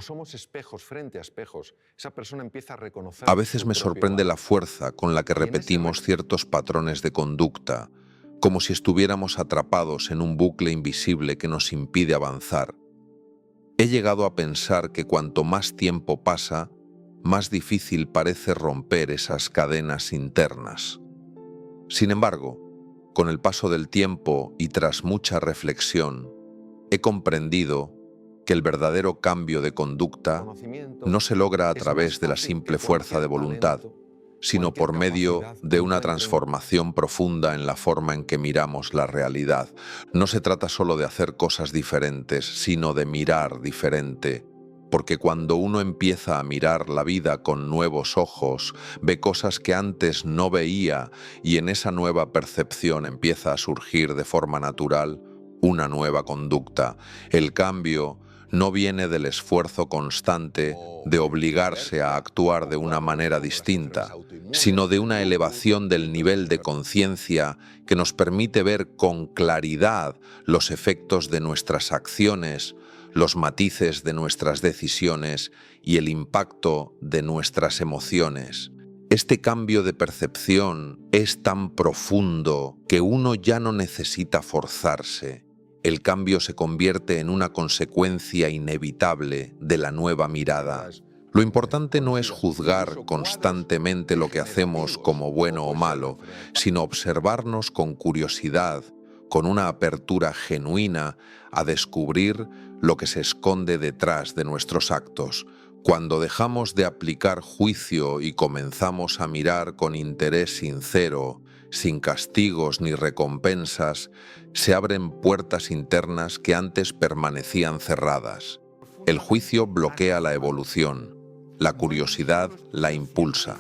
somos espejos frente a espejos, esa persona empieza a A reconocer veces su me propio sorprende la valor. fuerza con la que Y en ese repetimos ciertos patrones de conducta, como si estuviéramos atrapados en un bucle invisible que nos impide avanzar. He llegado a pensar que cuanto más tiempo pasa, más difícil parece romper esas cadenas internas. Sin embargo, con el paso del tiempo y tras mucha reflexión, he comprendido que el verdadero cambio de conducta conocimiento no se logra a es más través de la fácil que simple fuerza cualquier de voluntad, talento, sino cualquier por medio capacidad de una nunca entrenada. transformación profunda en la forma en que miramos la realidad. No se trata solo de hacer cosas diferentes, sino de mirar diferente. Porque cuando uno empieza a mirar la vida con nuevos ojos, ve cosas que antes no veía y en esa nueva percepción empieza a surgir de forma natural una nueva conducta. El cambio no viene del esfuerzo constante de obligarse a actuar de una manera distinta, sino de una elevación del nivel de conciencia que nos permite ver con claridad los efectos de nuestras acciones, los matices de nuestras decisiones y el impacto de nuestras emociones. Este cambio de percepción es tan profundo que uno ya no necesita forzarse. El cambio se convierte en una consecuencia inevitable de la nueva mirada. Lo importante no es juzgar constantemente lo que hacemos como bueno o malo, sino observarnos con curiosidad, con una apertura genuina a descubrir lo que se esconde detrás de nuestros actos. Cuando dejamos de aplicar juicio y comenzamos a mirar con interés sincero, sin castigos ni recompensas, se abren puertas internas que antes permanecían cerradas. El juicio bloquea la evolución, la curiosidad la impulsa.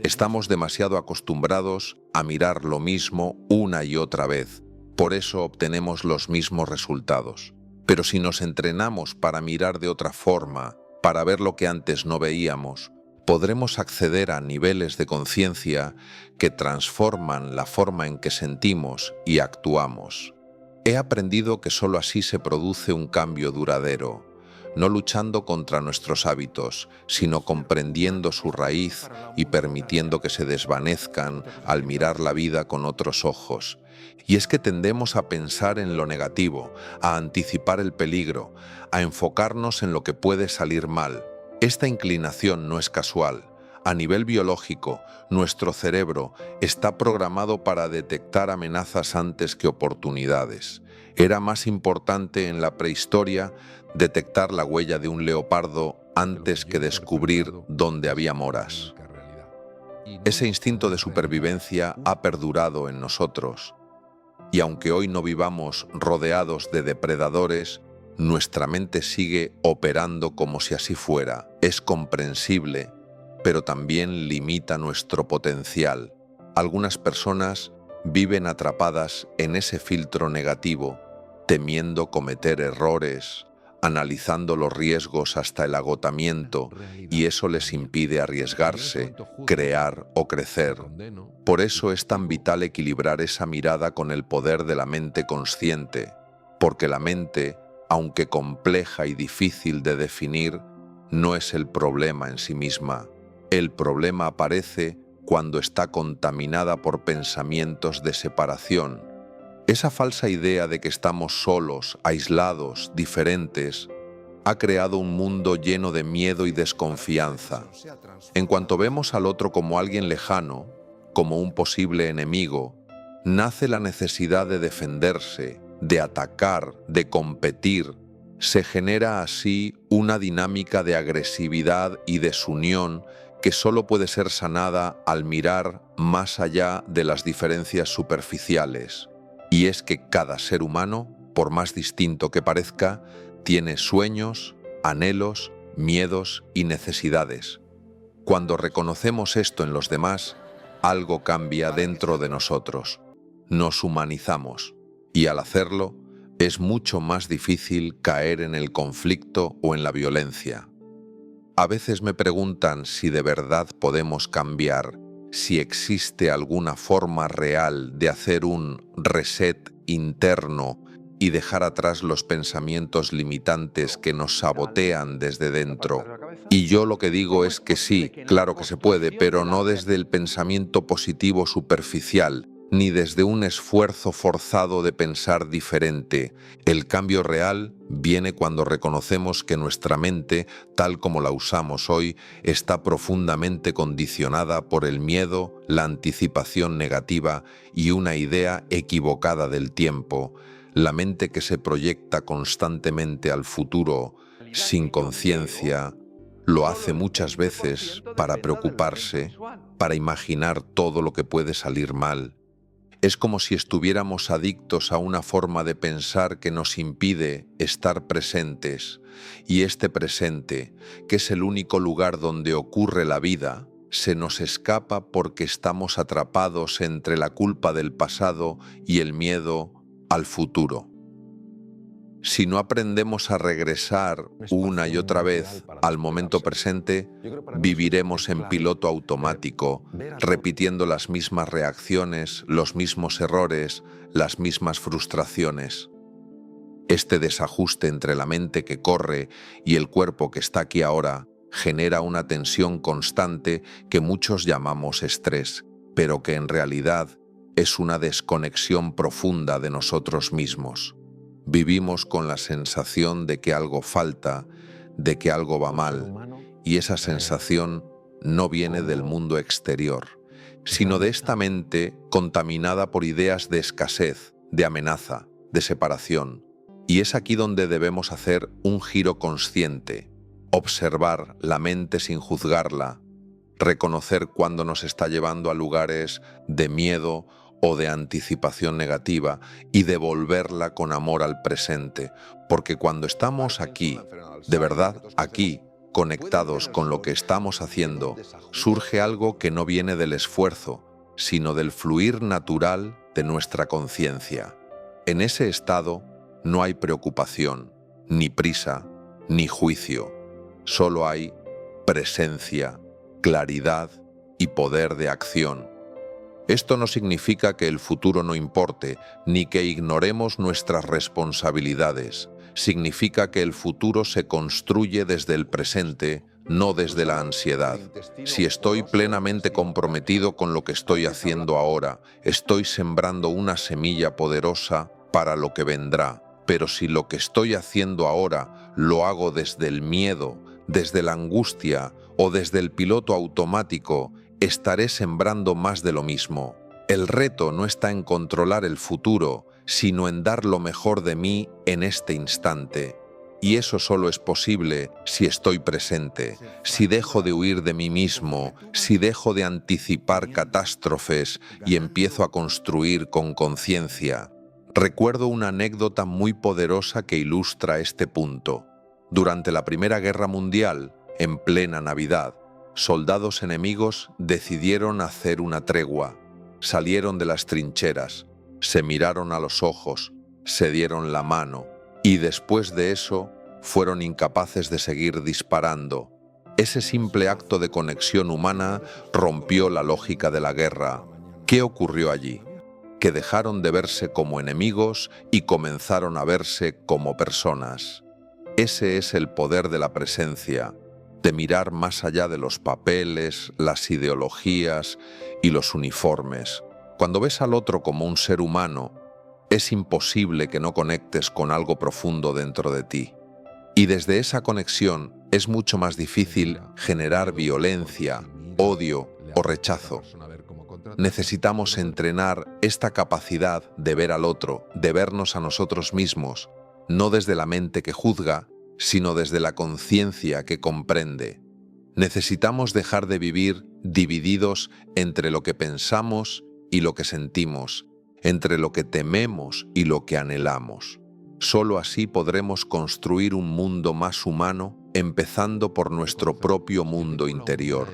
Estamos demasiado acostumbrados a mirar lo mismo una y otra vez, por eso obtenemos los mismos resultados. Pero si nos entrenamos para mirar de otra forma, para ver lo que antes no veíamos, podremos acceder a niveles de conciencia que transforman la forma en que sentimos y actuamos. He aprendido que sólo así se produce un cambio duradero, no luchando contra nuestros hábitos, sino comprendiendo su raíz y permitiendo que se desvanezcan al mirar la vida con otros ojos. Y es que tendemos a pensar en lo negativo, a anticipar el peligro, a enfocarnos en lo que puede salir mal. Esta inclinación no es casual. A nivel biológico, nuestro cerebro está programado para detectar amenazas antes que oportunidades. Era más importante en la prehistoria detectar la huella de un leopardo antes que descubrir dónde había moras. Ese instinto de supervivencia ha perdurado en nosotros. Y aunque hoy no vivamos rodeados de depredadores, nuestra mente sigue operando como si así fuera. Es comprensible, pero también limita nuestro potencial. Algunas personas viven atrapadas en ese filtro negativo, temiendo cometer errores, analizando los riesgos hasta el agotamiento, y eso les impide arriesgarse, crear o crecer. Por eso es tan vital equilibrar esa mirada con el poder de la mente consciente, porque la mente, aunque compleja y difícil de definir, no es el problema en sí misma. El problema aparece cuando está contaminada por pensamientos de separación. Esa falsa idea de que estamos solos, aislados, diferentes, ha creado un mundo lleno de miedo y desconfianza. En cuanto vemos al otro como alguien lejano, como un posible enemigo, nace la necesidad de defenderse, de atacar, de competir. Se genera así una dinámica de agresividad y desunión que solo puede ser sanada al mirar más allá de las diferencias superficiales. Y es que cada ser humano, por más distinto que parezca, tiene sueños, anhelos, miedos y necesidades. Cuando reconocemos esto en los demás, algo cambia dentro de nosotros. Nos humanizamos y al hacerlo, es mucho más difícil caer en el conflicto o en la violencia. A veces me preguntan si de verdad podemos cambiar, si existe alguna forma real de hacer un reset interno y dejar atrás los pensamientos limitantes que nos sabotean desde dentro. Y yo lo que digo es que sí, claro que se puede, pero no desde el pensamiento positivo superficial, ni desde un esfuerzo forzado de pensar diferente. El cambio real viene cuando reconocemos que nuestra mente, tal como la usamos hoy, está profundamente condicionada por el miedo, la anticipación negativa y una idea equivocada del tiempo. La mente que se proyecta constantemente al futuro, sin conciencia, lo hace muchas veces para preocuparse, para imaginar todo lo que puede salir mal. Es como si estuviéramos adictos a una forma de pensar que nos impide estar presentes, y este presente, que es el único lugar donde ocurre la vida, se nos escapa porque estamos atrapados entre la culpa del pasado y el miedo al futuro. Si no aprendemos a regresar una y otra vez al momento presente, viviremos en piloto automático, repitiendo las mismas reacciones, los mismos errores, las mismas frustraciones. Este desajuste entre la mente que corre y el cuerpo que está aquí ahora genera una tensión constante que muchos llamamos estrés, pero que en realidad es una desconexión profunda de nosotros mismos. Vivimos con la sensación de que algo falta, de que algo va mal, y esa sensación no viene del mundo exterior, sino de esta mente contaminada por ideas de escasez, de amenaza, de separación. Y es aquí donde debemos hacer un giro consciente, observar la mente sin juzgarla, reconocer cuando nos está llevando a lugares de miedo o de anticipación negativa y devolverla con amor al presente, porque cuando estamos aquí, de verdad aquí, conectados con lo que estamos haciendo, surge algo que no viene del esfuerzo, sino del fluir natural de nuestra conciencia. En ese estado no hay preocupación, ni prisa, ni juicio, solo hay presencia, claridad y poder de acción. Esto no significa que el futuro no importe, ni que ignoremos nuestras responsabilidades. Significa que el futuro se construye desde el presente, no desde la ansiedad. Si estoy plenamente comprometido con lo que estoy haciendo ahora, estoy sembrando una semilla poderosa para lo que vendrá. Pero si lo que estoy haciendo ahora lo hago desde el miedo, desde la angustia o desde el piloto automático, estaré sembrando más de lo mismo. El reto no está en controlar el futuro, sino en dar lo mejor de mí en este instante. Y eso solo es posible si estoy presente, si dejo de huir de mí mismo, si dejo de anticipar catástrofes y empiezo a construir con conciencia. Recuerdo una anécdota muy poderosa que ilustra este punto. Durante la Primera Guerra Mundial, en plena Navidad, soldados enemigos decidieron hacer una tregua. Salieron de las trincheras, se miraron a los ojos, se dieron la mano y después de eso fueron incapaces de seguir disparando. Ese simple acto de conexión humana rompió la lógica de la guerra. ¿Qué ocurrió allí? Que dejaron de verse como enemigos y comenzaron a verse como personas. Ese es el poder de la presencia, de mirar más allá de los papeles, las ideologías y los uniformes. Cuando ves al otro como un ser humano, es imposible que no conectes con algo profundo dentro de ti. Y desde esa conexión es mucho más difícil generar violencia, odio o rechazo. Necesitamos entrenar esta capacidad de ver al otro, de vernos a nosotros mismos, no desde la mente que juzga, sino desde la conciencia que comprende. Necesitamos dejar de vivir divididos entre lo que pensamos y lo que sentimos, entre lo que tememos y lo que anhelamos. Solo así podremos construir un mundo más humano, empezando por nuestro propio mundo interior.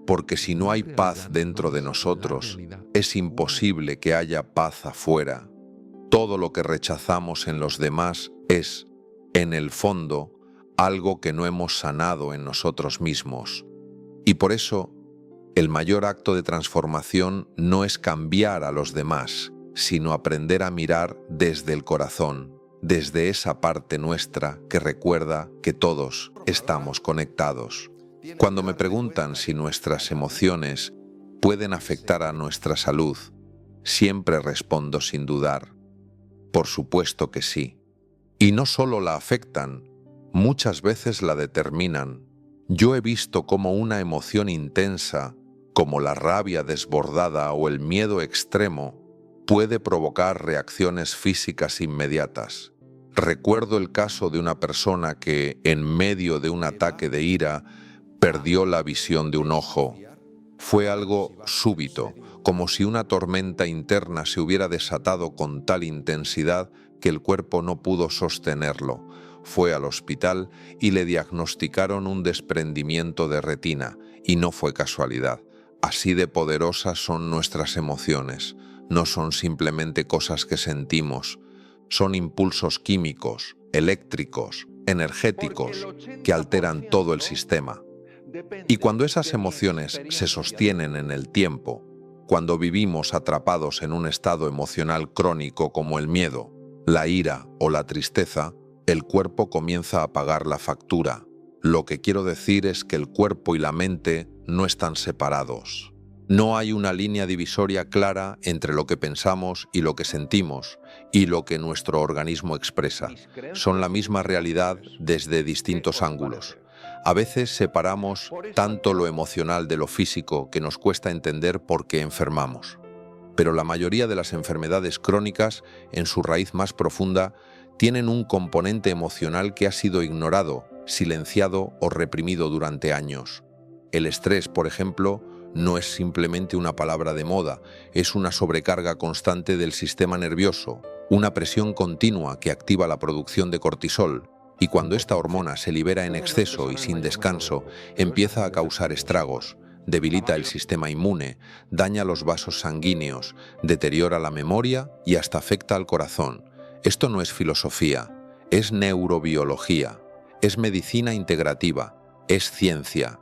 Porque si no hay paz dentro de nosotros, es imposible que haya paz afuera. Todo lo que rechazamos en los demás es, en el fondo, algo que no hemos sanado en nosotros mismos. Y por eso, el mayor acto de transformación no es cambiar a los demás, sino aprender a mirar desde el corazón. desde esa parte nuestra que recuerda que todos estamos conectados. Cuando me preguntan si nuestras emociones pueden afectar a nuestra salud, siempre respondo sin dudar: por supuesto que sí. Y no solo la afectan, muchas veces la determinan. Yo he visto cómo una emoción intensa, como la rabia desbordada o el miedo extremo, puede provocar reacciones físicas inmediatas. Recuerdo el caso de una persona que, en medio de un ataque de ira, perdió la visión de un ojo. Fue algo súbito, como si una tormenta interna se hubiera desatado con tal intensidad que el cuerpo no pudo sostenerlo. Fue al hospital y le diagnosticaron un desprendimiento de retina, y no fue casualidad. Así de poderosas son nuestras emociones. No son simplemente cosas que sentimos, son impulsos químicos, eléctricos, energéticos, que alteran todo el sistema. Y cuando esas emociones se sostienen en el tiempo, cuando vivimos atrapados en un estado emocional crónico como el miedo, la ira o la tristeza, el cuerpo comienza a pagar la factura. Lo que quiero decir es que el cuerpo y la mente no están separados. No hay una línea divisoria clara entre lo que pensamos y lo que sentimos y lo que nuestro organismo expresa. Son la misma realidad desde distintos ángulos. A veces separamos tanto lo emocional de lo físico que nos cuesta entender por qué enfermamos. Pero la mayoría de las enfermedades crónicas, en su raíz más profunda, tienen un componente emocional que ha sido ignorado, silenciado o reprimido durante años. El estrés, por ejemplo, no es simplemente una palabra de moda, es una sobrecarga constante del sistema nervioso, una presión continua que activa la producción de cortisol, y cuando esta hormona se libera en exceso y sin descanso, empieza a causar estragos, debilita el sistema inmune, daña los vasos sanguíneos, deteriora la memoria y hasta afecta al corazón. Esto no es filosofía, es neurobiología, es medicina integrativa, es ciencia.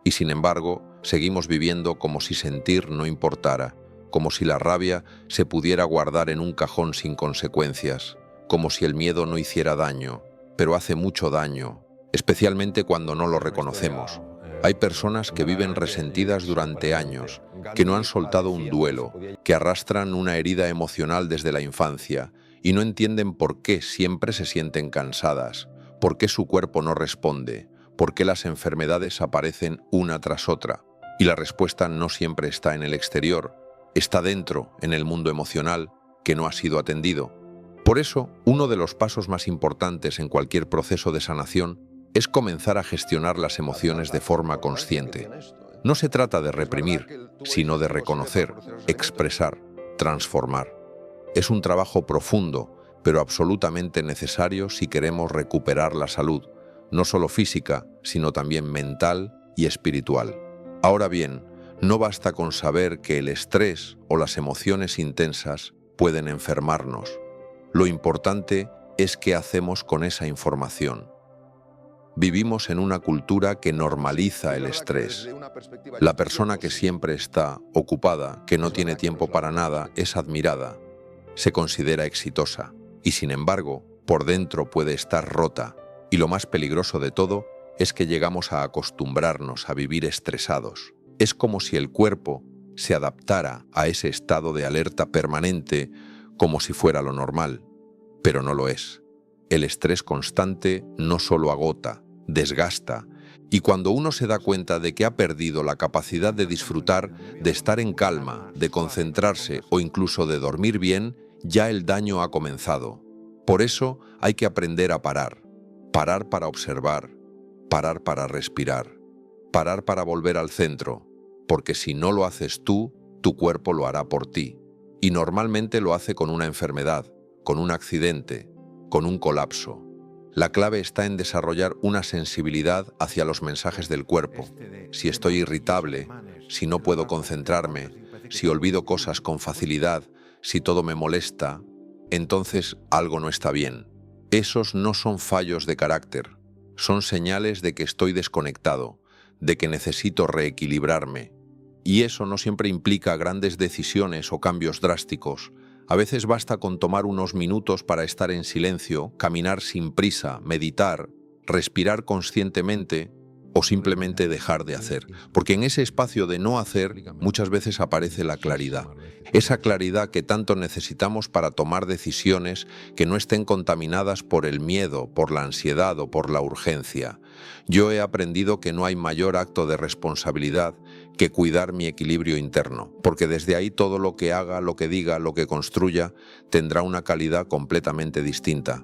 Y sin embargo, seguimos viviendo como si sentir no importara, como si la rabia se pudiera guardar en un cajón sin consecuencias, como si el miedo no hiciera daño, pero hace mucho daño, especialmente cuando no lo reconocemos. Hay personas que viven resentidas durante años, que no han soltado un duelo, que arrastran una herida emocional desde la infancia y no entienden por qué siempre se sienten cansadas, por qué su cuerpo no responde, por qué las enfermedades aparecen una tras otra. Y la respuesta no siempre está en el exterior, está dentro, en el mundo emocional, que no ha sido atendido. Por eso, uno de los pasos más importantes en cualquier proceso de sanación es comenzar a gestionar las emociones de forma consciente. No se trata de reprimir, sino de reconocer, expresar, transformar. Es un trabajo profundo, pero absolutamente necesario si queremos recuperar la salud, no solo física, sino también mental y espiritual. Ahora bien, no basta con saber que el estrés o las emociones intensas pueden enfermarnos. Lo importante es qué hacemos con esa información. Vivimos en una cultura que normaliza el estrés. La persona que siempre está ocupada, que no tiene tiempo para nada, es admirada. Se considera exitosa. Y sin embargo, por dentro puede estar rota. Y lo más peligroso de todo es que llegamos a acostumbrarnos a vivir estresados. Es como si el cuerpo se adaptara a ese estado de alerta permanente como si fuera lo normal. Pero no lo es. El estrés constante no solo agota, desgasta, y cuando uno se da cuenta de que ha perdido la capacidad de disfrutar, de estar en calma, de concentrarse o incluso de dormir bien, ya el daño ha comenzado. Por eso hay que aprender a parar. Parar para observar, parar para respirar, parar para volver al centro, porque si no lo haces tú, tu cuerpo lo hará por ti. Y normalmente lo hace con una enfermedad, con un accidente, con un colapso. La clave está en desarrollar una sensibilidad hacia los mensajes del cuerpo. Si estoy irritable, si no puedo concentrarme, si olvido cosas con facilidad, si todo me molesta, entonces algo no está bien. Esos no son fallos de carácter, son señales de que estoy desconectado, de que necesito reequilibrarme. Y eso no siempre implica grandes decisiones o cambios drásticos. A veces basta con tomar unos minutos para estar en silencio, caminar sin prisa, meditar, respirar conscientemente o simplemente dejar de hacer. Porque en ese espacio de no hacer muchas veces aparece la claridad. Esa claridad que tanto necesitamos para tomar decisiones que no estén contaminadas por el miedo, por la ansiedad o por la urgencia. Yo he aprendido que no hay mayor acto de responsabilidad que cuidar mi equilibrio interno, porque desde ahí todo lo que haga, lo que diga, lo que construya, tendrá una calidad completamente distinta.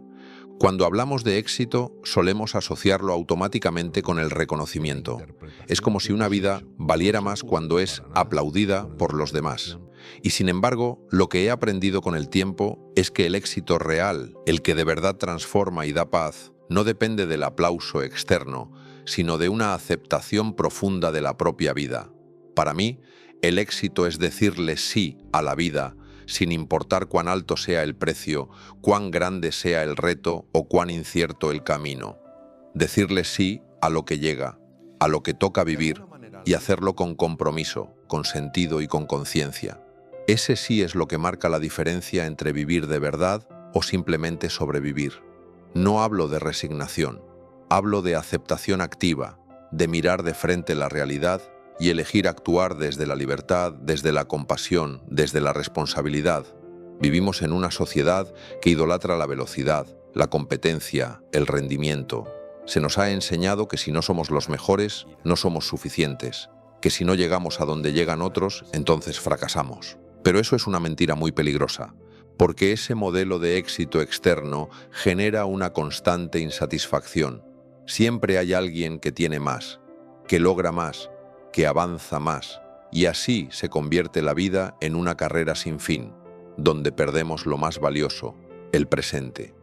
Cuando hablamos de éxito, solemos asociarlo automáticamente con el reconocimiento. Es como si una vida valiera más cuando es aplaudida por los demás. Y sin embargo, lo que he aprendido con el tiempo es que el éxito real, el que de verdad transforma y da paz, no depende del aplauso externo, sino de una aceptación profunda de la propia vida. Para mí, el éxito es decirle sí a la vida, sin importar cuán alto sea el precio, cuán grande sea el reto o cuán incierto el camino. Decirle sí a lo que llega, a lo que toca vivir, y hacerlo con compromiso, con sentido y con conciencia. Ese sí es lo que marca la diferencia entre vivir de verdad o simplemente sobrevivir. No hablo de resignación, hablo de aceptación activa, de mirar de frente la realidad y elegir actuar desde la libertad, desde la compasión, desde la responsabilidad. Vivimos en una sociedad que idolatra la velocidad, la competencia, el rendimiento. Se nos ha enseñado que si no somos los mejores, no somos suficientes, que si no llegamos a donde llegan otros, entonces fracasamos. Pero eso es una mentira muy peligrosa, porque ese modelo de éxito externo genera una constante insatisfacción. Siempre hay alguien que tiene más, que logra más, que avanza más, y así se convierte la vida en una carrera sin fin, donde perdemos lo más valioso, el presente.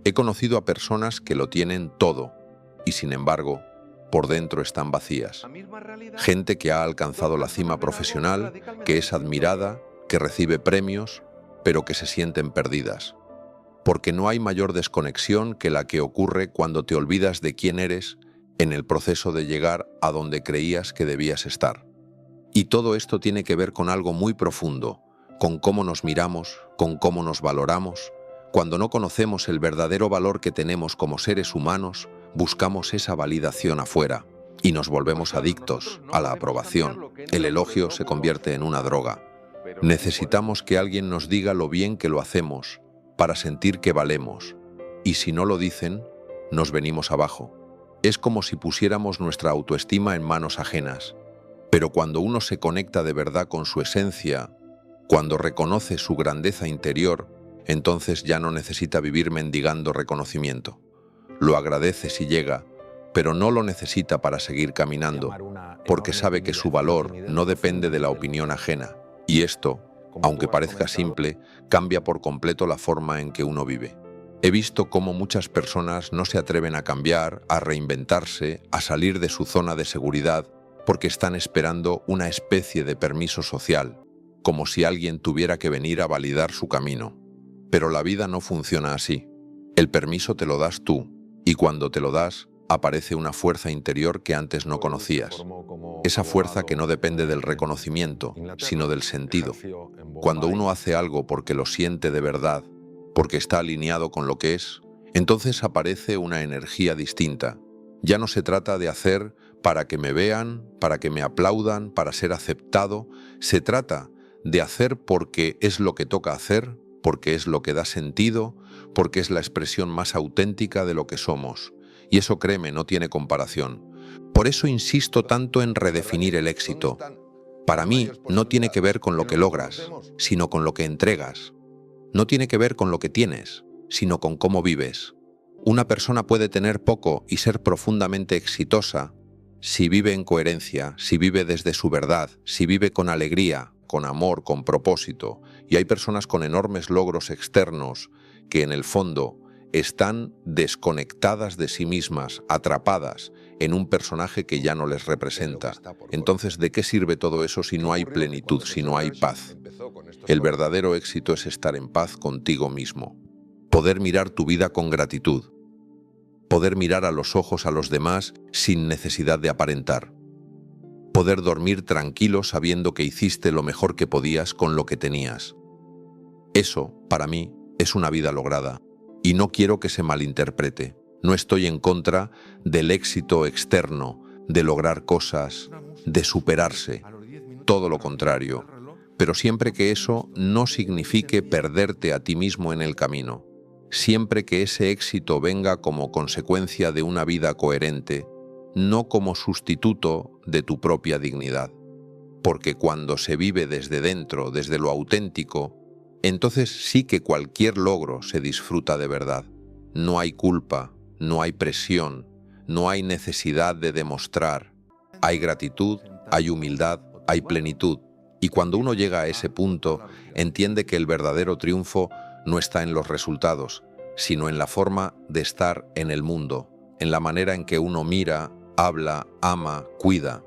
He conocido a personas que lo tienen todo, y sin embargo, por dentro están vacías. Gente que ha alcanzado la cima profesional, que es admirada, que recibe premios, pero que se sienten perdidas. Porque no hay mayor desconexión que la que ocurre cuando te olvidas de quién eres en el proceso de llegar a donde creías que debías estar. Y todo esto tiene que ver con algo muy profundo, con cómo nos miramos, con cómo nos valoramos. Cuando no conocemos el verdadero valor que tenemos como seres humanos, buscamos esa validación afuera y nos volvemos adictos a la aprobación. El elogio se convierte en una droga. Necesitamos que alguien nos diga lo bien que lo hacemos para sentir que valemos. Y si no lo dicen, nos venimos abajo. Es como si pusiéramos nuestra autoestima en manos ajenas. Pero cuando uno se conecta de verdad con su esencia, cuando reconoce su grandeza interior, entonces ya no necesita vivir mendigando reconocimiento. Lo agradece si llega, pero no lo necesita para seguir caminando, porque sabe que su valor no depende de la opinión ajena. Y esto, aunque parezca simple, cambia por completo la forma en que uno vive. He visto cómo muchas personas no se atreven a cambiar, a reinventarse, a salir de su zona de seguridad, porque están esperando una especie de permiso social, como si alguien tuviera que venir a validar su camino. Pero la vida no funciona así. El permiso te lo das tú, y cuando te lo das, aparece una fuerza interior que antes no conocías. Esa fuerza que no depende del reconocimiento, sino del sentido. Cuando uno hace algo porque lo siente de verdad, porque está alineado con lo que es, entonces aparece una energía distinta. Ya no se trata de hacer para que me vean, para que me aplaudan, para ser aceptado. Se trata de hacer porque es lo que toca hacer, porque es lo que da sentido, porque es la expresión más auténtica de lo que somos. Y eso, créeme, no tiene comparación. Por eso insisto tanto en redefinir el éxito. Para mí, no tiene que ver con lo que logras, sino con lo que entregas. No tiene que ver con lo que tienes, sino con cómo vives. Una persona puede tener poco y ser profundamente exitosa si vive en coherencia, si vive desde su verdad, si vive con alegría, con amor, con propósito. Y hay personas con enormes logros externos que en el fondo están desconectadas de sí mismas, atrapadas en un personaje que ya no les representa. Entonces, ¿de qué sirve todo eso si no hay plenitud, si no hay paz? El verdadero éxito es estar en paz contigo mismo. Poder mirar tu vida con gratitud. Poder mirar a los ojos a los demás sin necesidad de aparentar. Poder dormir tranquilo sabiendo que hiciste lo mejor que podías con lo que tenías. Eso, para mí, es una vida lograda. Y no quiero que se malinterprete. No estoy en contra del éxito externo, de lograr cosas, de superarse. Todo lo contrario. Pero siempre que eso no signifique perderte a ti mismo en el camino. Siempre que ese éxito venga como consecuencia de una vida coherente, no como sustituto de tu propia dignidad. Porque cuando se vive desde dentro, desde lo auténtico, entonces sí que cualquier logro se disfruta de verdad. No hay culpa, no hay presión, no hay necesidad de demostrar. Hay gratitud, hay humildad, hay plenitud. Y cuando uno llega a ese punto, entiende que el verdadero triunfo no está en los resultados, sino en la forma de estar en el mundo, en la manera en que uno mira, habla, ama, cuida.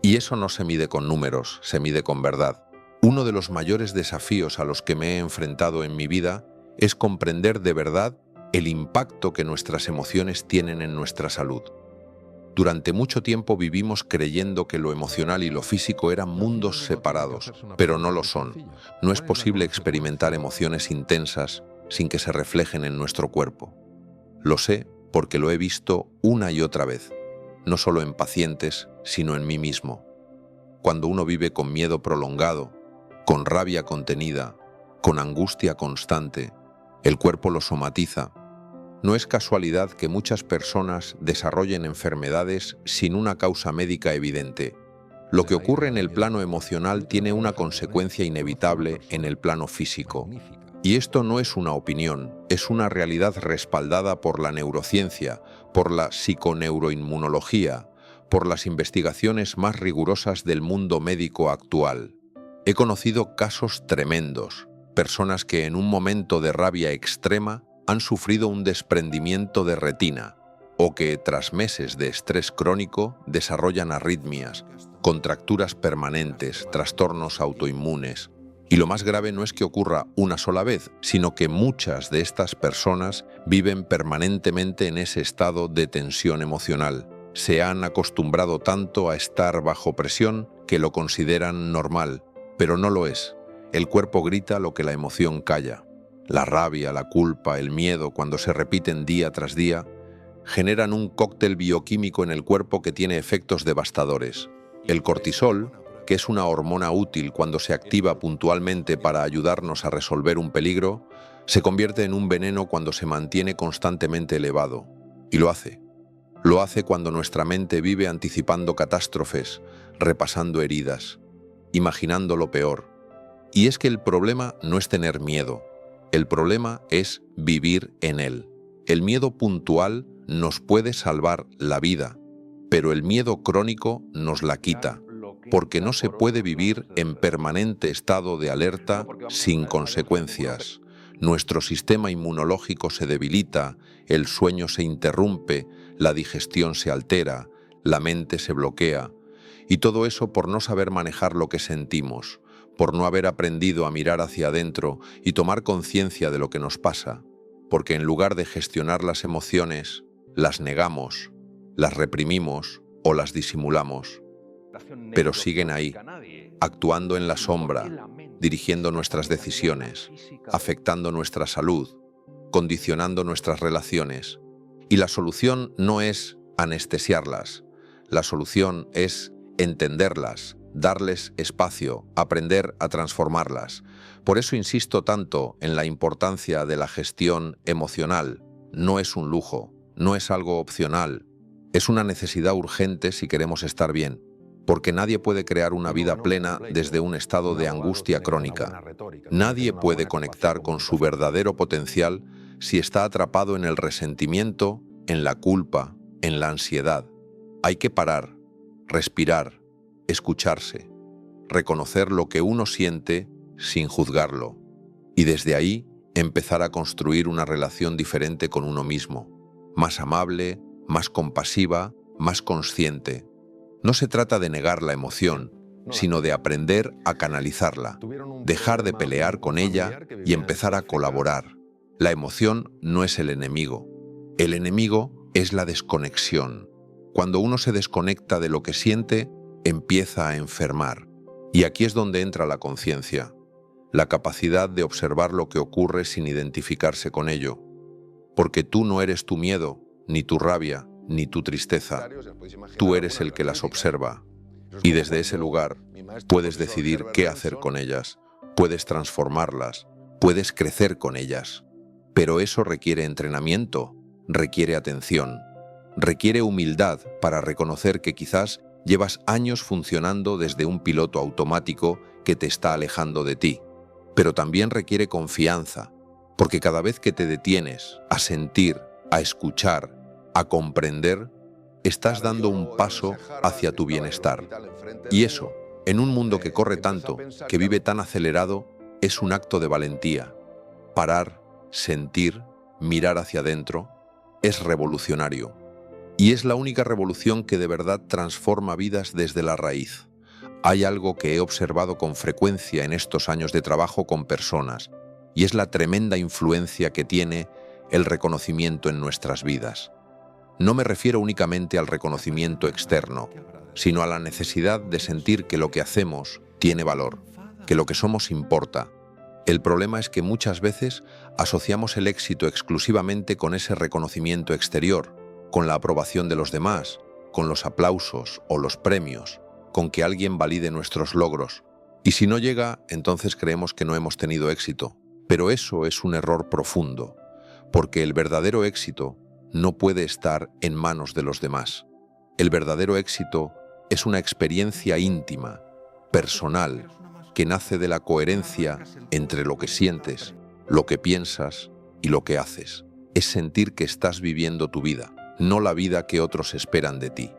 Y eso no se mide con números, se mide con verdad. Uno de los mayores desafíos a los que me he enfrentado en mi vida es comprender de verdad el impacto que nuestras emociones tienen en nuestra salud. Durante mucho tiempo vivimos creyendo que lo emocional y lo físico eran mundos separados, pero no lo son. No es posible experimentar emociones intensas sin que se reflejen en nuestro cuerpo. Lo sé porque lo he visto una y otra vez, no solo en pacientes, sino en mí mismo. Cuando uno vive con miedo prolongado, con rabia contenida, con angustia constante, el cuerpo lo somatiza. No es casualidad que muchas personas desarrollen enfermedades sin una causa médica evidente. Lo que ocurre en el plano emocional tiene una consecuencia inevitable en el plano físico. Y esto no es una opinión, es una realidad respaldada por la neurociencia, por la psiconeuroinmunología, por las investigaciones más rigurosas del mundo médico actual. He conocido casos tremendos, personas que en un momento de rabia extrema han sufrido un desprendimiento de retina o que, tras meses de estrés crónico, desarrollan arritmias, contracturas permanentes, trastornos autoinmunes. Y lo más grave no es que ocurra una sola vez, sino que muchas de estas personas viven permanentemente en ese estado de tensión emocional. Se han acostumbrado tanto a estar bajo presión que lo consideran normal, pero no lo es. El cuerpo grita lo que la emoción calla. La rabia, la culpa, el miedo, cuando se repiten día tras día, generan un cóctel bioquímico en el cuerpo que tiene efectos devastadores. El cortisol, que es una hormona útil cuando se activa puntualmente para ayudarnos a resolver un peligro, se convierte en un veneno cuando se mantiene constantemente elevado. Y lo hace. Lo hace cuando nuestra mente vive anticipando catástrofes, repasando heridas, imaginando lo peor. Y es que el problema no es tener miedo. El problema es vivir en él. El miedo puntual nos puede salvar la vida, pero el miedo crónico nos la quita, porque no se puede vivir en permanente estado de alerta sin consecuencias. Nuestro sistema inmunológico se debilita, el sueño se interrumpe, la digestión se altera, la mente se bloquea, y todo eso por no saber manejar lo que sentimos, por no haber aprendido a mirar hacia adentro y tomar conciencia de lo que nos pasa, porque en lugar de gestionar las emociones, las negamos, las reprimimos o las disimulamos, pero siguen ahí, actuando en la sombra, dirigiendo nuestras decisiones, afectando nuestra salud, condicionando nuestras relaciones. Y la solución no es anestesiarlas, la solución es entenderlas, darles espacio, aprender a transformarlas. Por eso insisto tanto en la importancia de la gestión emocional. No es un lujo, no es algo opcional, es una necesidad urgente si queremos estar bien, porque nadie puede crear una vida plena desde un estado de angustia crónica. Nadie puede conectar con su verdadero potencial si está atrapado en el resentimiento, en la culpa, en la ansiedad. Hay que parar, respirar, escucharse, reconocer lo que uno siente sin juzgarlo, y desde ahí empezar a construir una relación diferente con uno mismo, más amable, más compasiva, más consciente. No se trata de negar la emoción, sino de aprender a canalizarla, dejar de pelear con ella y empezar a colaborar. La emoción no es el enemigo es la desconexión. Cuando uno se desconecta de lo que siente, empieza a enfermar. Y aquí es donde entra la conciencia. la capacidad de observar lo que ocurre sin identificarse con ello, porque tú no eres tu miedo, ni tu rabia, ni tu tristeza. Tú eres el que las observa, y desde ese lugar puedes decidir qué hacer con ellas, puedes transformarlas, puedes crecer con ellas. Pero eso requiere entrenamiento, requiere atención, requiere humildad para reconocer que quizás llevas años funcionando desde un piloto automático que te está alejando de ti. Pero también requiere confianza, porque cada vez que te detienes a sentir, a escuchar, a comprender, estás dando un paso hacia tu bienestar. Y eso, en un mundo que corre tanto, que vive tan acelerado, es un acto de valentía. Parar, sentir, mirar hacia adentro, es revolucionario. Y es la única revolución que de verdad transforma vidas desde la raíz. Hay algo que he observado con frecuencia en estos años de trabajo con personas, y es la tremenda influencia que tiene el reconocimiento en nuestras vidas. No me refiero únicamente al reconocimiento externo, sino a la necesidad de sentir que lo que hacemos tiene valor, que lo que somos importa. El problema es que muchas veces asociamos el éxito exclusivamente con ese reconocimiento exterior, con la aprobación de los demás, con los aplausos o los premios, con que alguien valide nuestros logros. Y si no llega, entonces creemos que no hemos tenido éxito. Pero eso es un error profundo, porque el verdadero éxito no puede estar en manos de los demás. El verdadero éxito es una experiencia íntima, personal, que nace de la coherencia entre lo que sientes, lo que piensas y lo que haces. Es sentir que estás viviendo tu vida, no la vida que otros esperan de ti.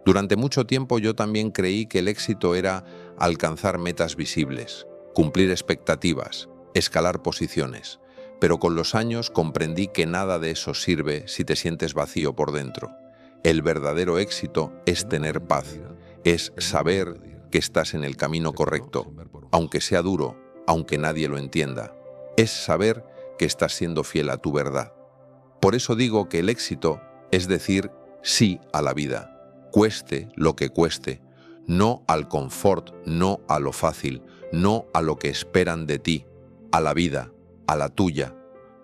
Durante mucho tiempo yo también creí que el éxito era alcanzar metas visibles, cumplir expectativas, escalar posiciones, pero con los años comprendí que nada de eso sirve si te sientes vacío por dentro. El verdadero éxito es tener paz, es saber que estás en el camino correcto, aunque sea duro, aunque nadie lo entienda. Es saber que estás siendo fiel a tu verdad. Por eso digo que el éxito es decir sí a la vida, cueste lo que cueste, no al confort, no a lo fácil, no a lo que esperan de ti, a la vida, a la tuya,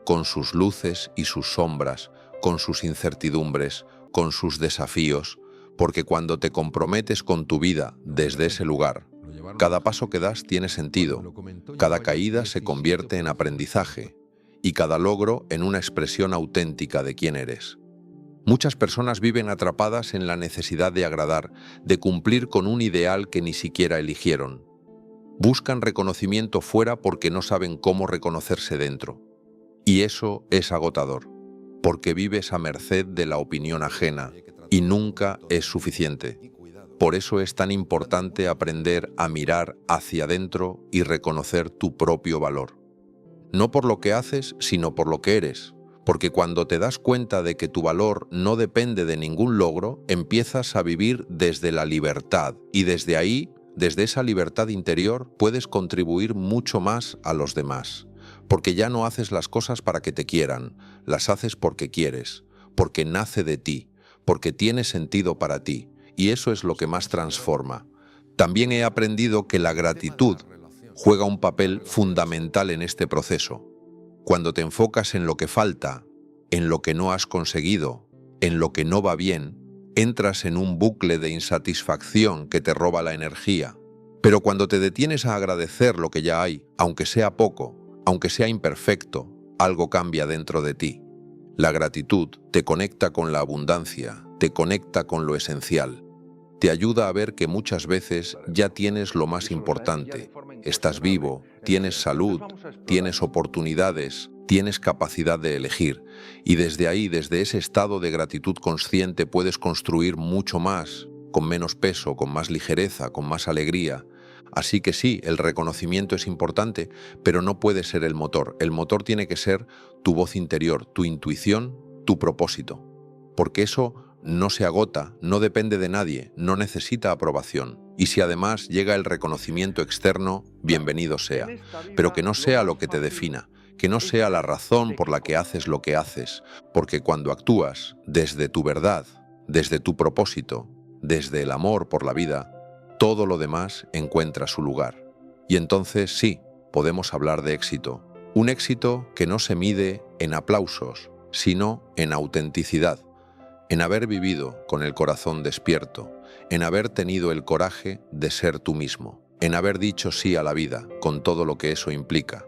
con sus luces y sus sombras, con sus incertidumbres, con sus desafíos, porque cuando te comprometes con tu vida desde ese lugar, cada paso que das tiene sentido, cada caída se convierte en aprendizaje y cada logro en una expresión auténtica de quién eres. Muchas personas viven atrapadas en la necesidad de agradar, de cumplir con un ideal que ni siquiera eligieron. Buscan reconocimiento fuera porque no saben cómo reconocerse dentro. Y eso es agotador, porque vives a merced de la opinión ajena y nunca es suficiente. Por eso es tan importante aprender a mirar hacia adentro y reconocer tu propio valor. No por lo que haces, sino por lo que eres. Porque cuando te das cuenta de que tu valor no depende de ningún logro, empiezas a vivir desde la libertad y desde ahí, desde esa libertad interior, puedes contribuir mucho más a los demás. Porque ya no haces las cosas para que te quieran, las haces porque quieres, porque nace de ti, porque tiene sentido para ti, y eso es lo que más transforma. También he aprendido que la gratitud juega un papel fundamental en este proceso. Cuando te enfocas en lo que falta, en lo que no has conseguido, en lo que no va bien, entras en un bucle de insatisfacción que te roba la energía. Pero cuando te detienes a agradecer lo que ya hay, aunque sea poco, aunque sea imperfecto, algo cambia dentro de ti. La gratitud te conecta con la abundancia, te conecta con lo esencial. Te ayuda a ver que muchas veces ya tienes lo más importante. Estás vivo, tienes salud, tienes oportunidades, tienes capacidad de elegir. Y desde ahí, desde ese estado de gratitud consciente, puedes construir mucho más, con menos peso, con más ligereza, con más alegría. Así que sí, el reconocimiento es importante, pero no puede ser el motor. El motor tiene que ser tu voz interior, tu intuición, tu propósito. Porque eso no se agota, no depende de nadie, no necesita aprobación. Y si además llega el reconocimiento externo, bienvenido sea. Pero que no sea lo que te defina, que no sea la razón por la que haces lo que haces. Porque cuando actúas desde tu verdad, desde tu propósito, desde el amor por la vida, todo lo demás encuentra su lugar. Y entonces sí, podemos hablar de éxito. Un éxito que no se mide en aplausos, sino en autenticidad, en haber vivido con el corazón despierto, en haber tenido el coraje de ser tú mismo, en haber dicho sí a la vida con todo lo que eso implica,